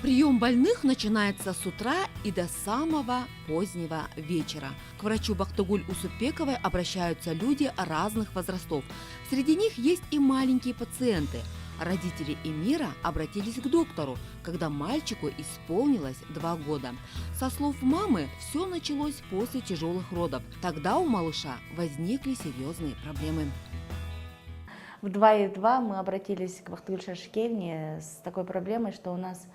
Прием больных начинается с утра и до самого позднего вечера. К врачу Бактыгуль Усупбековой обращаются люди разных возрастов. Среди них есть и маленькие пациенты. Родители Эмира обратились к доктору, когда мальчику исполнилось 2 года. Со слов мамы, все началось после тяжелых родов. Тогда у малыша возникли серьезные проблемы. В 2,2 мы обратились к Бактыгуль Шашикевне с такой проблемой, что у нас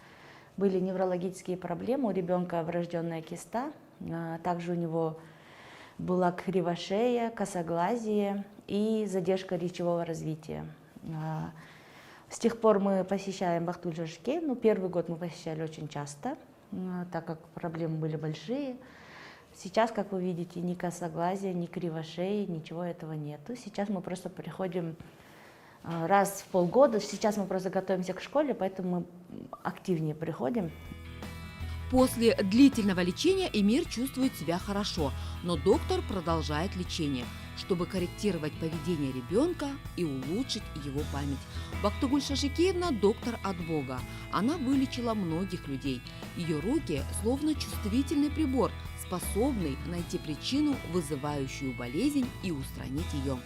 были неврологические проблемы, у ребенка врожденная киста, также у него была кривошея, косоглазие и задержка речевого развития. С тех пор мы посещаем Бактыгуль Шашикевну. Первый год мы посещали очень часто, так как проблемы были большие. Сейчас, как вы видите, ни косоглазия, ни кривошеи, ничего этого нету. Сейчас мы просто приходим раз в полгода. Сейчас мы просто готовимся к школе, поэтому мы активнее приходим. После длительного лечения Эмир чувствует себя хорошо, но доктор продолжает лечение, чтобы корректировать поведение ребенка и улучшить его память. Бактыгуль Шашикевна – доктор от Бога. Она вылечила многих людей. Ее руки словно чувствительный прибор, способный найти причину, вызывающую болезнь, и устранить ее.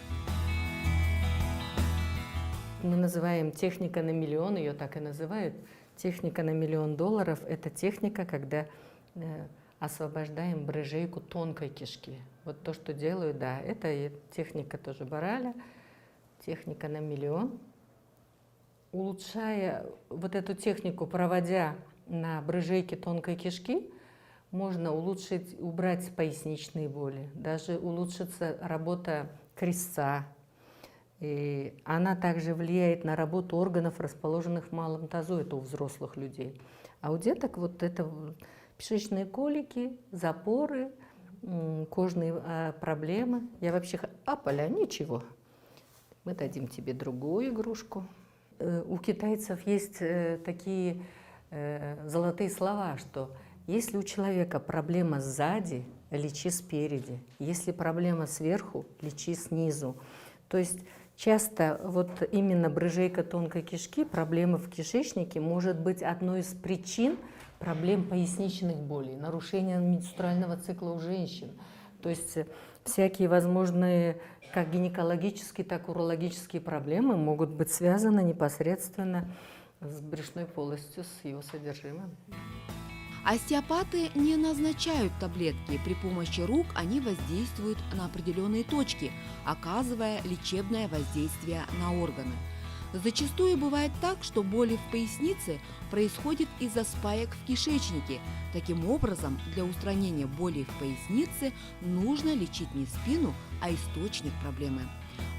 Мы называем техника на миллион, ее так и называют. Техника на $1 миллион – это техника, когда освобождаем брыжейку тонкой кишки. Вот то, что делают, да, это и техника тоже Бораля, техника на $1 миллион. Улучшая вот эту технику, проводя на брыжейке тонкой кишки, можно улучшить, убрать поясничные боли, даже улучшится работа крестца. И она также влияет на работу органов, расположенных в малом тазу, это у взрослых людей. А у деток вот это кишечные колики, запоры, кожные проблемы. Я вообще... Поля, ничего. Мы дадим тебе другую игрушку. У китайцев есть такие золотые слова, что если у человека проблема сзади, лечи спереди. Если проблема сверху, лечи снизу. То есть часто вот именно брыжейка тонкой кишки, проблемы в кишечнике может быть одной из причин проблем поясничных болей, нарушения менструального цикла у женщин. То есть всякие возможные как гинекологические, так и урологические проблемы могут быть связаны непосредственно с брюшной полостью, с его содержимым. Остеопаты не назначают таблетки. При помощи рук они воздействуют на определенные точки, оказывая лечебное воздействие на органы. Зачастую бывает так, что боли в пояснице происходят из-за спаек в кишечнике. Таким образом, для устранения болей в пояснице нужно лечить не спину, а источник проблемы.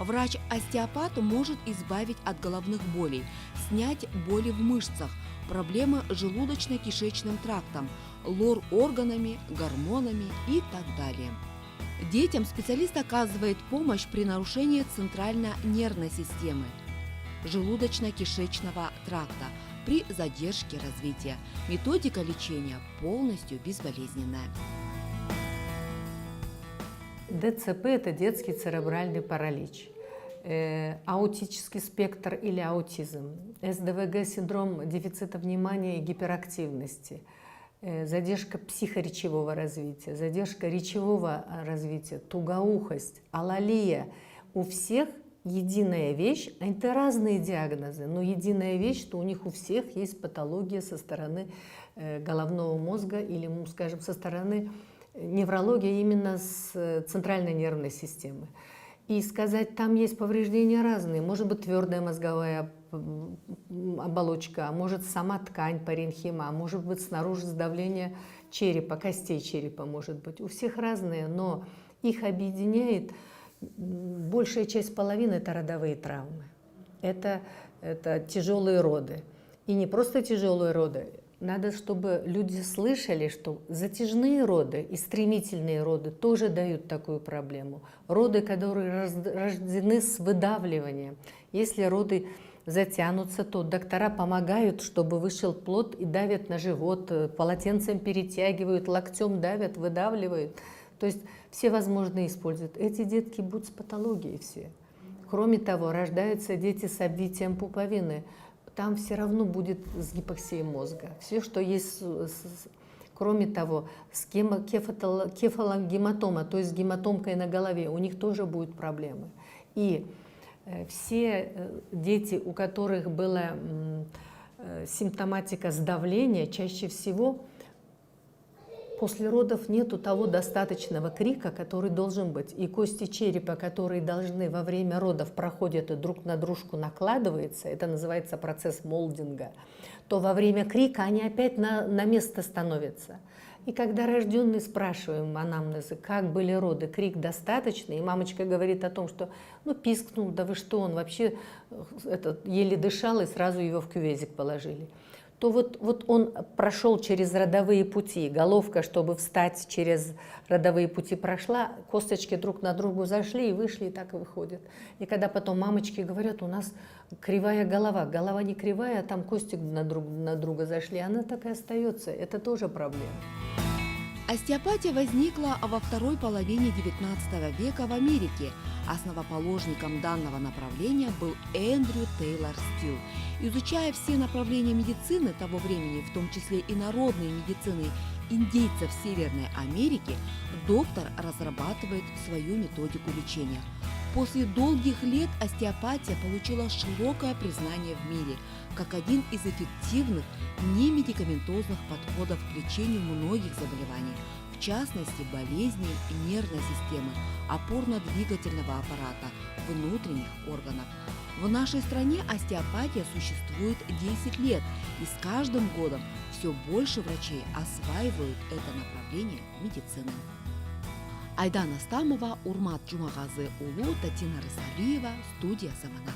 Врач-остеопат может избавить от головных болей, снять боли в мышцах, проблемы с желудочно-кишечным трактом, лор-органами, гормонами и так далее. Детям специалист оказывает помощь при нарушении центрально-нервной системы, желудочно-кишечного тракта, при задержке развития. Методика лечения полностью безболезненная. ДЦП – это детский церебральный паралич, аутический спектр или аутизм, СДВГ – синдром дефицита внимания и гиперактивности, задержка психоречевого развития, задержка речевого развития, тугоухость, алалия. У всех единая вещь, это разные диагнозы, но единая вещь, что у них у всех есть патология со стороны головного мозга или, скажем, со стороны неврологии именно с центральной нервной системы. И сказать, там есть повреждения разные, может быть твердая мозговая оболочка, а может сама ткань паренхима, а может быть снаружи сдавление черепа, костей черепа может быть. У всех разные, но их объединяет большая часть, половины – это родовые травмы. Это тяжелые роды. И не просто тяжелые роды. Надо, чтобы люди слышали, что затяжные роды и стремительные роды тоже дают такую проблему. Роды, которые рождены с выдавливанием. Если роды затянутся, то доктора помогают, чтобы вышел плод, и давят на живот, полотенцем перетягивают, локтем давят, выдавливают. То есть все возможные используют. Эти детки будут с патологией все. Кроме того, рождаются дети с обвитием пуповины. там все равно будет с гипоксией мозга. Все, что есть, кроме того, с кефалогематома, то есть гематомкой на голове, у них тоже будут проблемы. И все дети, у которых была симптоматика сдавления, чаще всего после родов нету того достаточного крика, который должен быть. И кости черепа, которые должны во время родов проходят и друг на дружку накладываются, это называется процесс молдинга, то во время крика они опять на место становятся. И когда рожденный спрашиваем анамнезы, как были роды, крик достаточный, и мамочка говорит о том, что ну пискнул, да вы что, он вообще еле дышал, и сразу его в кювезик положили. То вот он прошел через родовые пути, головка, чтобы встать через родовые пути прошла, косточки друг на другу зашли и вышли, и так и выходят. И когда потом мамочки говорят, у нас кривая голова не кривая, а там кости на друга зашли, она так и остается, это тоже проблема. Остеопатия возникла во второй половине XIX века в Америке. Основоположником данного направления был Эндрю Тейлор Стил. Изучая все направления медицины того времени, в том числе и народной медицины индейцев Северной Америки, доктор разрабатывает свою методику лечения. После долгих лет остеопатия получила широкое признание в мире как один из эффективных немедикаментозных подходов к лечению многих заболеваний, в частности болезней нервной системы, опорно-двигательного аппарата, внутренних органов. В нашей стране остеопатия существует 10 лет, и с каждым годом все больше врачей осваивают это направление медицины. Айдана Стамова, Урмат Джумагазы Улу, Татьяна Рысалиева, студия «Замана».